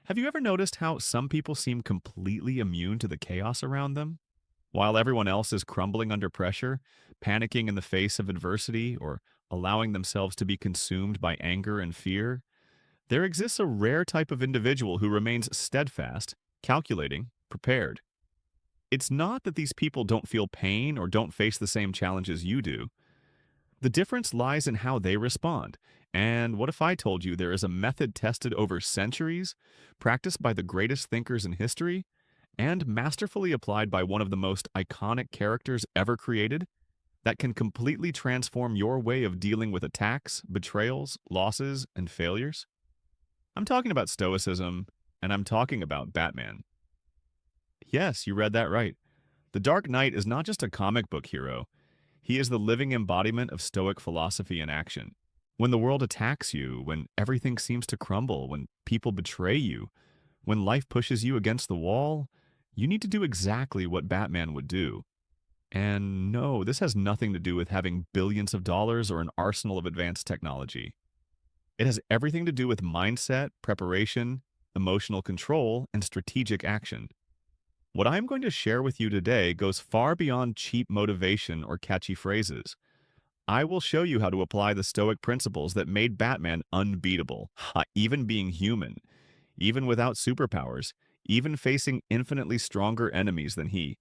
Have you ever noticed how some people seem completely immune to the chaos around them, while everyone else is crumbling under pressure, panicking in the face of adversity, or allowing themselves to be consumed by anger and fear? There exists a rare type of individual who remains steadfast, calculating, prepared. It's not that these people don't feel pain or don't face the same challenges you do. The difference lies in how they respond. And what if I told you there is a method tested over centuries, practiced by the greatest thinkers in history, and masterfully applied by one of the most iconic characters ever created, that can completely transform your way of dealing with attacks, betrayals, losses, and failures? I'm talking about Stoicism, and I'm talking about Batman. Yes, you read that right. The Dark Knight is not just a comic book hero. He is the living embodiment of Stoic philosophy in action. When the world attacks you, when everything seems to crumble, when people betray you, when life pushes you against the wall, you need to do exactly what Batman would do. And no, this has nothing to do with having billions of dollars or an arsenal of advanced technology. It has everything to do with mindset, preparation, emotional control, and strategic action. What I'm going to share with you today goes far beyond cheap motivation or catchy phrases. I will show you how to apply the Stoic principles that made Batman unbeatable, even being human, even without superpowers, even facing infinitely stronger enemies than he.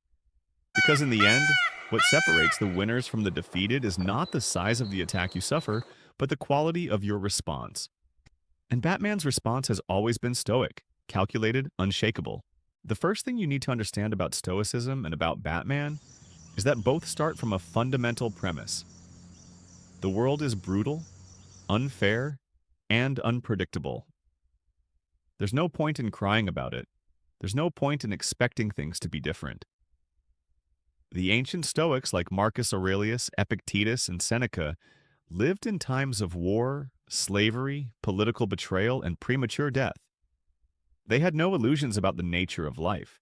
Because in the end, what separates the winners from the defeated is not the size of the attack you suffer, but the quality of your response. And Batman's response has always been stoic, calculated, unshakable. The first thing you need to understand about Stoicism and about Batman is that both start from a fundamental premise. The world is brutal, unfair, and unpredictable. There's no point in crying about it. There's no point in expecting things to be different. The ancient Stoics like Marcus Aurelius, Epictetus, and Seneca lived in times of war, slavery, political betrayal, and premature death. They had no illusions about the nature of life,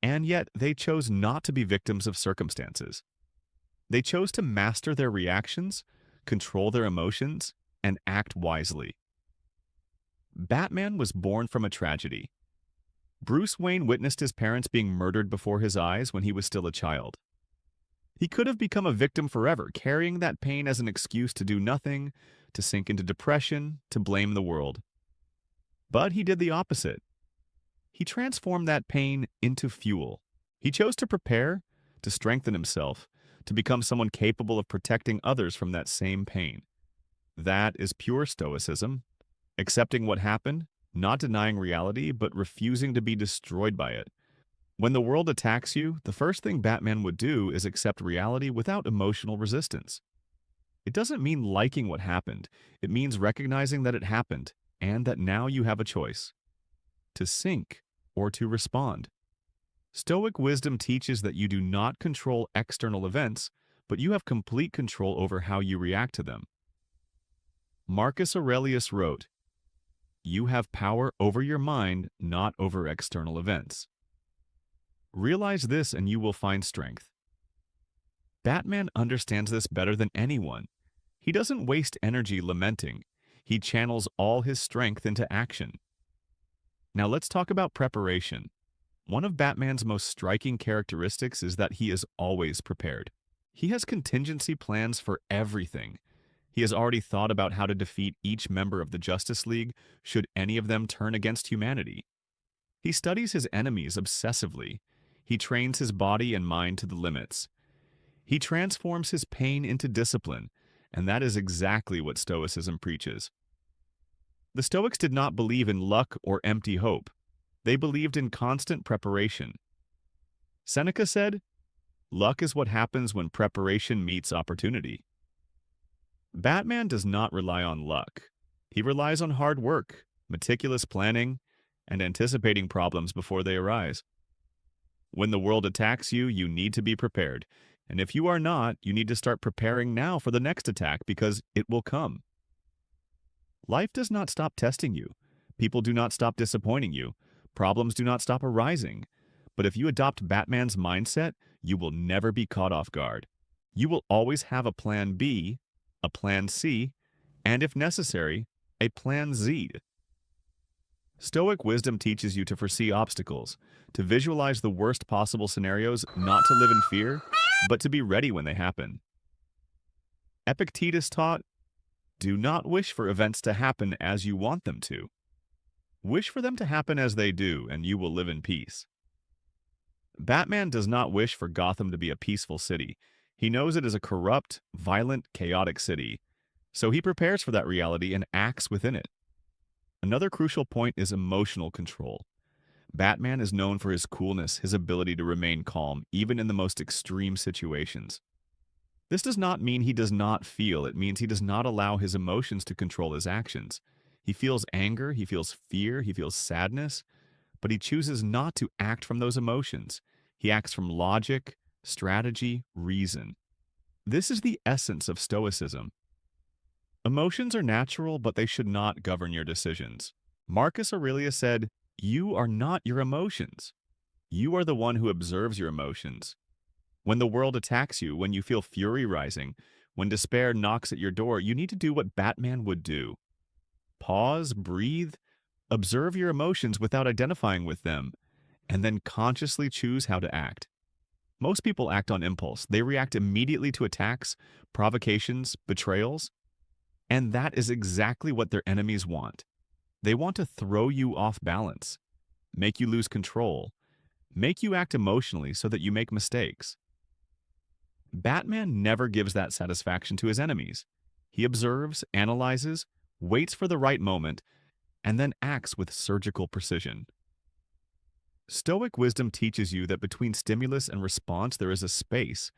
and yet they chose not to be victims of circumstances. They chose to master their reactions, control their emotions, and act wisely. Batman was born from a tragedy. Bruce Wayne witnessed his parents being murdered before his eyes when he was still a child. He could have become a victim forever, carrying that pain as an excuse to do nothing, to sink into depression, to blame the world. But he did the opposite. He transformed that pain into fuel. He chose to prepare, to strengthen himself, to become someone capable of protecting others from that same pain. That is pure stoicism, accepting what happened, not denying reality, but refusing to be destroyed by it. When the world attacks you, the first thing Batman would do is accept reality without emotional resistance. It doesn't mean liking what happened. It means recognizing that it happened and that now you have a choice: to sink or to respond. Stoic wisdom teaches that you do not control external events, but you have complete control over how you react to them. Marcus Aurelius wrote, "You have power over your mind, not over external events." Realize this and you will find strength. Batman understands this better than anyone. He doesn't waste energy lamenting. He channels all his strength into action. Now let's talk about preparation. One of Batman's most striking characteristics is that he is always prepared. He has contingency plans for everything. He has already thought about how to defeat each member of the Justice League should any of them turn against humanity. He studies his enemies obsessively. He trains his body and mind to the limits. He transforms his pain into discipline, and that is exactly what Stoicism preaches. The Stoics did not believe in luck or empty hope. They believed in constant preparation. Seneca said, "Luck is what happens when preparation meets opportunity." Batman does not rely on luck. He relies on hard work, meticulous planning, and anticipating problems before they arise. When the world attacks you, you need to be prepared. And if you are not, you need to start preparing now for the next attack because it will come. Life does not stop testing you. People do not stop disappointing you. Problems do not stop arising. But if you adopt Batman's mindset, you will never be caught off guard. You will always have a plan B, a plan C, and if necessary, a plan Z. Stoic wisdom teaches you to foresee obstacles, to visualize the worst possible scenarios, not to live in fear, but to be ready when they happen. Epictetus taught, do not wish for events to happen as you want them to. Wish for them to happen as they do, and you will live in peace. Batman does not wish for Gotham to be a peaceful city. He knows it is a corrupt, violent, chaotic city. So he prepares for that reality and acts within it. Another crucial point is emotional control. Batman is known for his coolness, his ability to remain calm, even in the most extreme situations. This does not mean he does not feel, it means he does not allow his emotions to control his actions. He feels anger, he feels fear, he feels sadness, but he chooses not to act from those emotions. He acts from logic, strategy, reason. This is the essence of Stoicism. Emotions are natural, but they should not govern your decisions. Marcus Aurelius said, "You are not your emotions. You are the one who observes your emotions. When the world attacks you, when you feel fury rising, when despair knocks at your door, you need to do what Batman would do. Pause, breathe, observe your emotions without identifying with them, and then consciously choose how to act." Most people act on impulse. They react immediately to attacks, provocations, betrayals, and that is exactly what their enemies want. They want to throw you off balance, make you lose control, make you act emotionally so that you make mistakes. Batman never gives that satisfaction to his enemies. He observes, analyzes, waits for the right moment, and then acts with surgical precision. Stoic wisdom teaches you that between stimulus and response there is a space,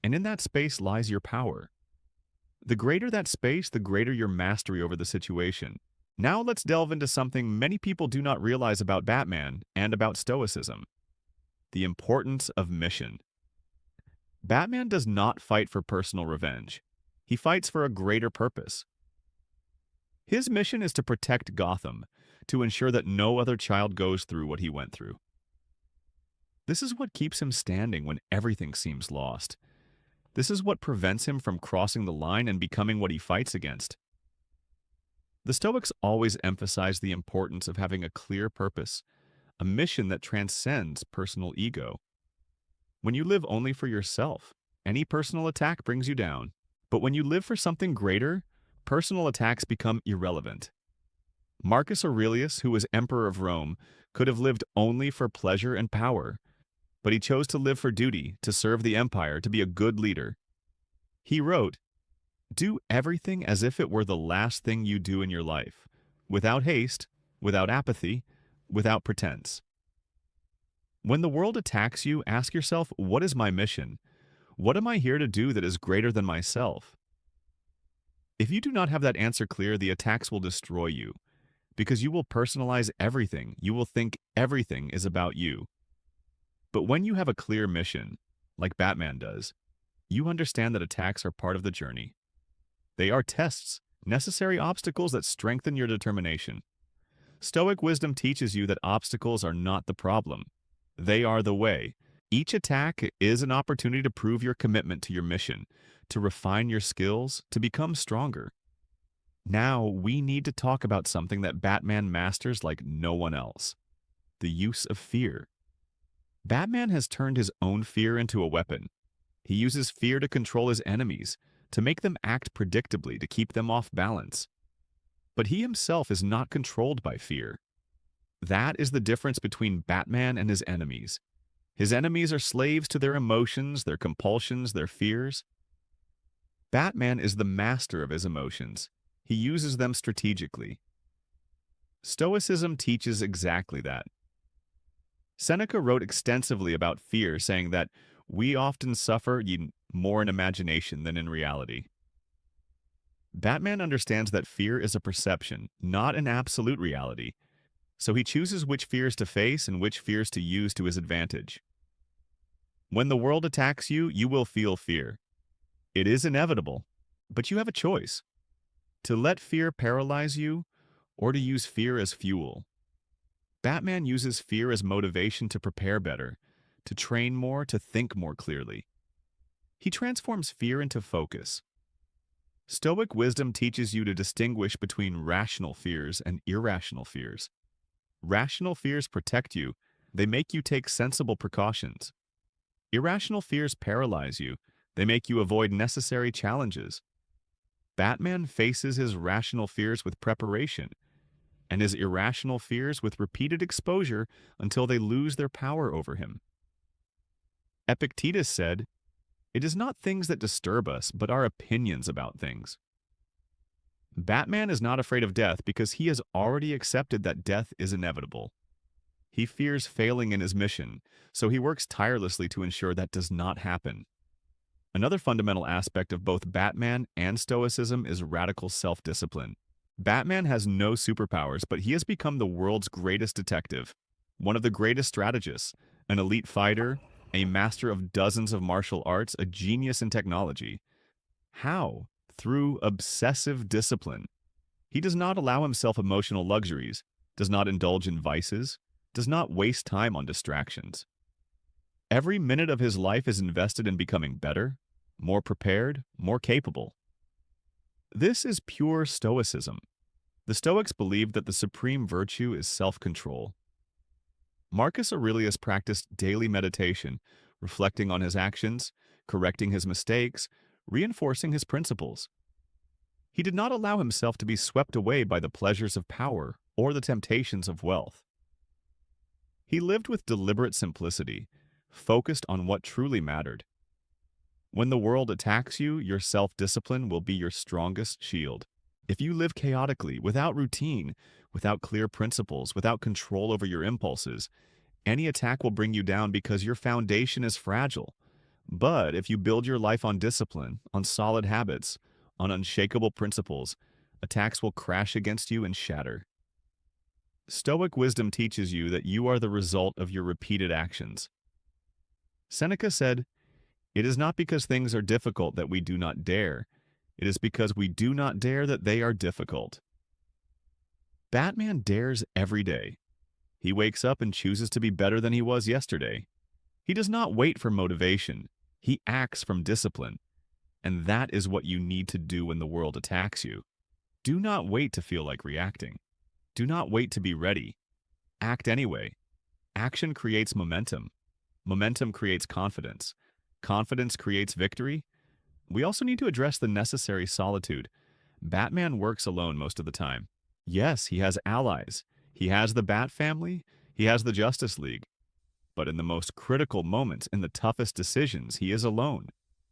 and in that space lies your power. The greater that space, the greater your mastery over the situation. Now let's delve into something many people do not realize about Batman and about Stoicism: the importance of mission. Batman does not fight for personal revenge. He fights for a greater purpose. His mission is to protect Gotham, to ensure that no other child goes through what he went through. This is what keeps him standing when everything seems lost. This is what prevents him from crossing the line and becoming what he fights against. The Stoics always emphasize the importance of having a clear purpose, a mission that transcends personal ego. When you live only for yourself, any personal attack brings you down. But when you live for something greater, personal attacks become irrelevant. Marcus Aurelius, who was emperor of Rome, could have lived only for pleasure and power, but he chose to live for duty, to serve the empire, to be a good leader. He wrote, "Do everything as if it were the last thing you do in your life, without haste, without apathy, without pretense." When the world attacks you, ask yourself, what is my mission? What am I here to do that is greater than myself? If you do not have that answer clear, the attacks will destroy you, because you will personalize everything. You will think everything is about you. But when you have a clear mission, like Batman does, you understand that attacks are part of the journey. They are tests, necessary obstacles that strengthen your determination. Stoic wisdom teaches you that obstacles are not the problem. They are the way. Each attack is an opportunity to prove your commitment to your mission, to refine your skills, to become stronger. Now, we need to talk about something that Batman masters like no one else: the use of fear. Batman has turned his own fear into a weapon. He uses fear to control his enemies, to make them act predictably, to keep them off balance. But he himself is not controlled by fear. That is the difference between Batman and his enemies. His enemies are slaves to their emotions, their compulsions, their fears. Batman is the master of his emotions. He uses them strategically. Stoicism teaches exactly that. Seneca wrote extensively about fear, saying that we often suffer more in imagination than in reality. Batman understands that fear is a perception, not an absolute reality, so he chooses which fears to face and which fears to use to his advantage. When the world attacks you, you will feel fear. It is inevitable, but you have a choice: to let fear paralyze you or to use fear as fuel. Batman uses fear as motivation to prepare better, to train more, to think more clearly. He transforms fear into focus. Stoic wisdom teaches you to distinguish between rational fears and irrational fears. Rational fears protect you. They make you take sensible precautions. Irrational fears paralyze you. They make you avoid necessary challenges. Batman faces his rational fears with preparation, and his irrational fears with repeated exposure until they lose their power over him. Epictetus said, "It is not things that disturb us, but our opinions about things." Batman is not afraid of death because he has already accepted that death is inevitable. He fears failing in his mission, so he works tirelessly to ensure that does not happen. Another fundamental aspect of both Batman and Stoicism is radical self-discipline. Batman has no superpowers, but he has become the world's greatest detective, one of the greatest strategists, an elite fighter, a master of dozens of martial arts, a genius in technology. How? Through obsessive discipline. He does not allow himself emotional luxuries, does not indulge in vices, does not waste time on distractions. Every minute of his life is invested in becoming better, more prepared, more capable. This is pure Stoicism. The Stoics believed that the supreme virtue is self-control. Marcus Aurelius practiced daily meditation, reflecting on his actions, correcting his mistakes, reinforcing his principles. He did not allow himself to be swept away by the pleasures of power or the temptations of wealth. He lived with deliberate simplicity, focused on what truly mattered. When the world attacks you, your self-discipline will be your strongest shield. If you live chaotically, without routine, without clear principles, without control over your impulses, any attack will bring you down because your foundation is fragile. But if you build your life on discipline, on solid habits, on unshakable principles, attacks will crash against you and shatter. Stoic wisdom teaches you that you are the result of your repeated actions. Seneca said, "It is not because things are difficult that we do not dare. It is because we do not dare that they are difficult." Batman dares every day. He wakes up and chooses to be better than he was yesterday. He does not wait for motivation. He acts from discipline. And that is what you need to do when the world attacks you. Do not wait to feel like reacting. Do not wait to be ready. Act anyway. Action creates momentum. Momentum creates confidence. Confidence creates victory. We also need to address the necessary solitude. Batman works alone most of the time. Yes, he has allies. He has the Bat family. He has the Justice League. But in the most critical moments, in the toughest decisions, he is alone.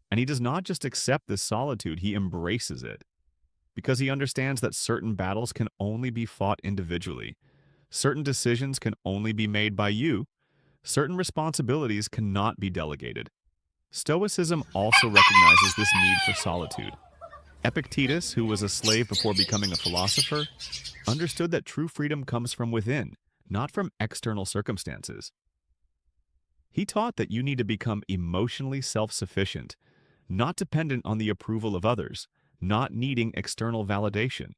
And he does not just accept this solitude, he embraces it. Because he understands that certain battles can only be fought individually. Certain decisions can only be made by you. Certain responsibilities cannot be delegated. Stoicism also recognizes this need for solitude. Epictetus, who was a slave before becoming a philosopher, understood that true freedom comes from within, not from external circumstances. He taught that you need to become emotionally self-sufficient, not dependent on the approval of others, not needing external validation.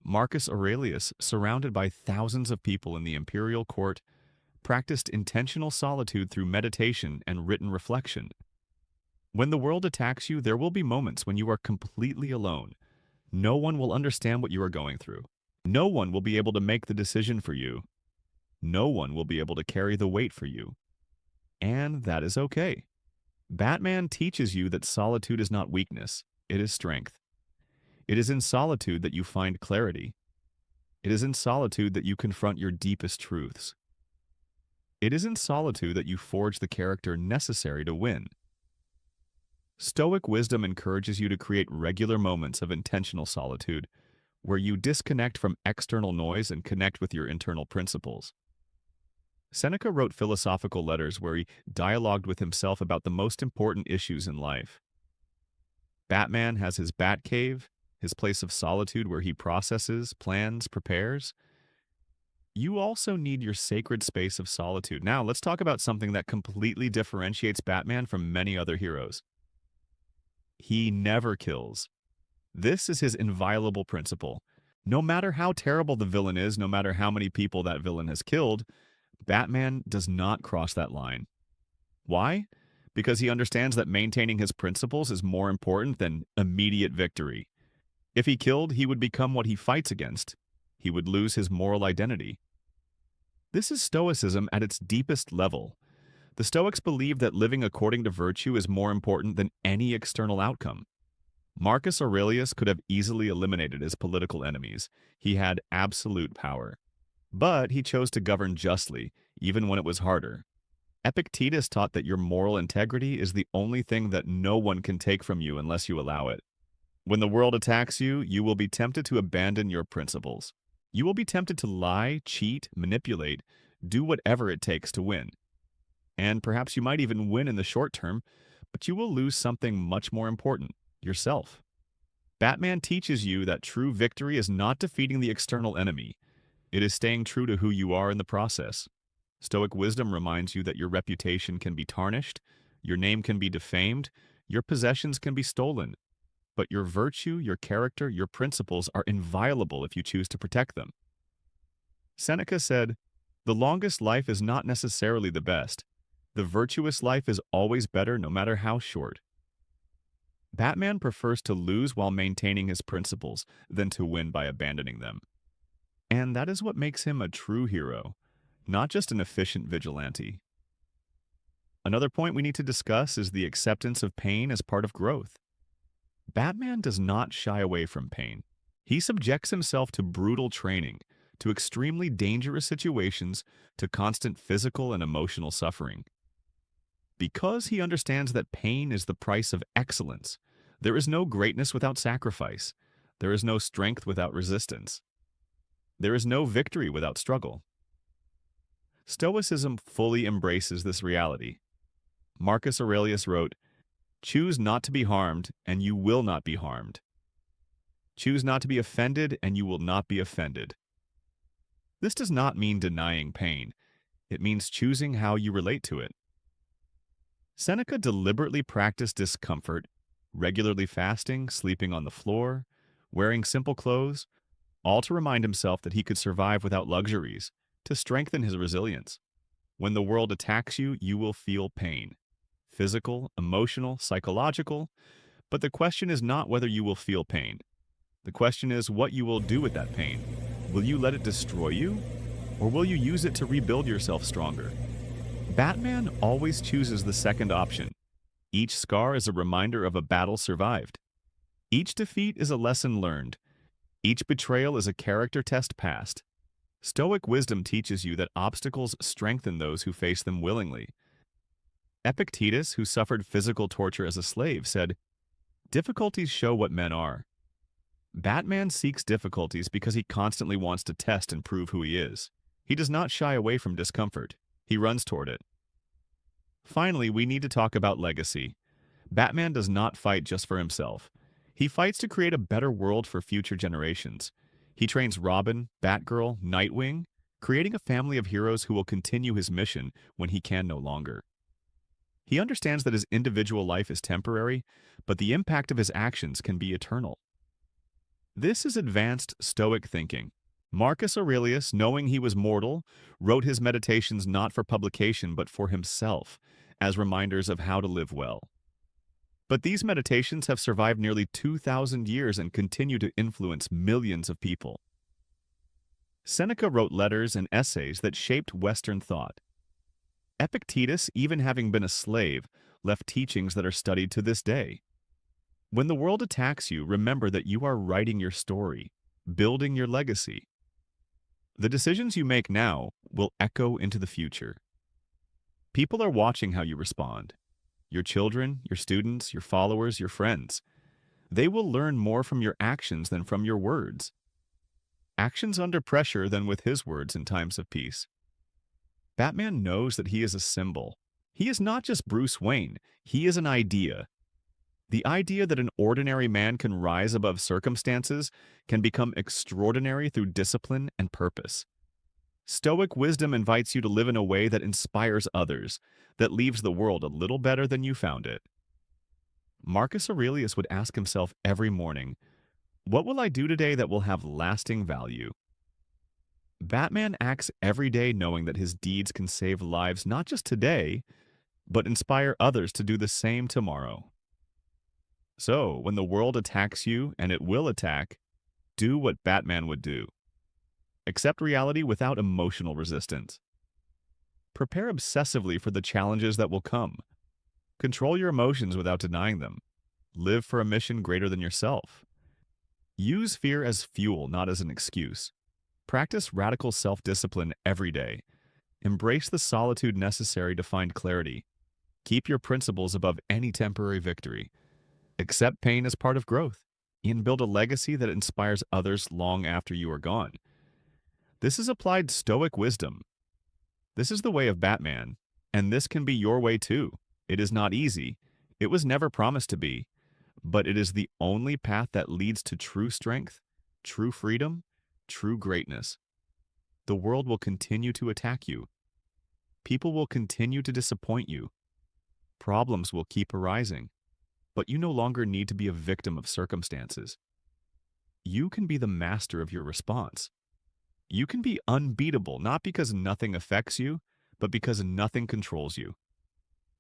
Marcus Aurelius, surrounded by thousands of people in the imperial court, practiced intentional solitude through meditation and written reflection. When the world attacks you, there will be moments when you are completely alone. No one will understand what you are going through. No one will be able to make the decision for you. No one will be able to carry the weight for you. And that is okay. Batman teaches you that solitude is not weakness, it is strength. It is in solitude that you find clarity. It is in solitude that you confront your deepest truths. It is in solitude that you forge the character necessary to win. Stoic wisdom encourages you to create regular moments of intentional solitude, where you disconnect from external noise and connect with your internal principles. Seneca wrote philosophical letters where he dialogued with himself about the most important issues in life. Batman has his Bat Cave, his place of solitude where he processes, plans, prepares. You also need your sacred space of solitude. Now, let's talk about something that completely differentiates Batman from many other heroes. He never kills. This is his inviolable principle. No matter how terrible the villain is, no matter how many people that villain has killed, Batman does not cross that line. Why? Because he understands that maintaining his principles is more important than immediate victory. If he killed, he would become what he fights against. He would lose his moral identity. This is Stoicism at its deepest level. The Stoics believe that living according to virtue is more important than any external outcome. Marcus Aurelius could have easily eliminated his political enemies. He had absolute power. But he chose to govern justly, even when it was harder. Epictetus taught that your moral integrity is the only thing that no one can take from you unless you allow it. When the world attacks you, you will be tempted to abandon your principles. You will be tempted to lie, cheat, manipulate, do whatever it takes to win. And perhaps you might even win in the short term, but you will lose something much more important, yourself. Batman teaches you that true victory is not defeating the external enemy. It is staying true to who you are in the process. Stoic wisdom reminds you that your reputation can be tarnished, your name can be defamed, your possessions can be stolen. But your virtue, your character, your principles are inviolable if you choose to protect them. Seneca said, "The longest life is not necessarily the best. The virtuous life is always better no matter how short." Batman prefers to lose while maintaining his principles than to win by abandoning them. And that is what makes him a true hero, not just an efficient vigilante. Another point we need to discuss is the acceptance of pain as part of growth. Batman does not shy away from pain. He subjects himself to brutal training, to extremely dangerous situations, to constant physical and emotional suffering. Because he understands that pain is the price of excellence, there is no greatness without sacrifice. There is no strength without resistance. There is no victory without struggle. Stoicism fully embraces this reality. Marcus Aurelius wrote, "Choose not to be harmed, and you will not be harmed. Choose not to be offended, and you will not be offended." This does not mean denying pain. It means choosing how you relate to it. Seneca deliberately practiced discomfort, regularly fasting, sleeping on the floor, wearing simple clothes, all to remind himself that he could survive without luxuries, to strengthen his resilience. When the world attacks you, you will feel pain. Physical, emotional, psychological, but the question is not whether you will feel pain. The question is what you will do with that pain. Will you let it destroy you, or will you use it to rebuild yourself stronger? Batman always chooses the second option. Each scar is a reminder of a battle survived. Each defeat is a lesson learned. Each betrayal is a character test passed. Stoic wisdom teaches you that obstacles strengthen those who face them willingly. Epictetus, who suffered physical torture as a slave, said, "Difficulties show what men are." Batman seeks difficulties because he constantly wants to test and prove who he is. He does not shy away from discomfort. He runs toward it. Finally, we need to talk about legacy. Batman does not fight just for himself. He fights to create a better world for future generations. He trains Robin, Batgirl, Nightwing, creating a family of heroes who will continue his mission when he can no longer. He understands that his individual life is temporary, but the impact of his actions can be eternal. This is advanced Stoic thinking. Marcus Aurelius, knowing he was mortal, wrote his meditations not for publication but for himself, as reminders of how to live well. But these meditations have survived nearly 2,000 years and continue to influence millions of people. Seneca wrote letters and essays that shaped Western thought. Epictetus, even having been a slave, left teachings that are studied to this day. When the world attacks you, remember that you are writing your story, building your legacy. The decisions you make now will echo into the future. People are watching how you respond. Your children, your students, your followers, your friends. They will learn more from your actions than from your words. Actions under pressure than with his words in times of peace. Batman knows that he is a symbol. He is not just Bruce Wayne. He is an idea. The idea that an ordinary man can rise above circumstances can become extraordinary through discipline and purpose. Stoic wisdom invites you to live in a way that inspires others, that leaves the world a little better than you found it. Marcus Aurelius would ask himself every morning, "What will I do today that will have lasting value?" Batman acts every day knowing that his deeds can save lives not just today, but inspire others to do the same tomorrow. So, when the world attacks you, and it will attack, do what Batman would do. Accept reality without emotional resistance. Prepare obsessively for the challenges that will come. Control your emotions without denying them. Live for a mission greater than yourself. Use fear as fuel, not as an excuse. Practice radical self-discipline every day. Embrace the solitude necessary to find clarity. Keep your principles above any temporary victory. Accept pain as part of growth, and build a legacy that inspires others long after you are gone. This is applied Stoic wisdom. This is the way of Batman, and this can be your way too. It is not easy. It was never promised to be, but it is the only path that leads to true strength, true freedom, true greatness. The world will continue to attack you. People will continue to disappoint you. Problems will keep arising, but you no longer need to be a victim of circumstances. You can be the master of your response. You can be unbeatable, not because nothing affects you, but because nothing controls you.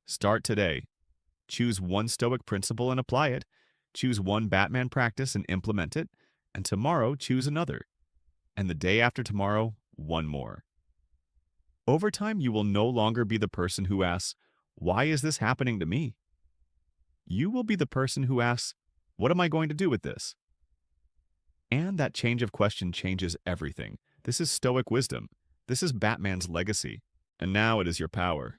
Start today. Choose one Stoic principle and apply it. Choose one Batman practice and implement it. And tomorrow, choose another. And the day after tomorrow, one more. Over time, you will no longer be the person who asks, "Why is this happening to me?" You will be the person who asks, "What am I going to do with this?" And that change of question changes everything. This is Stoic wisdom. This is Batman's legacy. And now it is your power.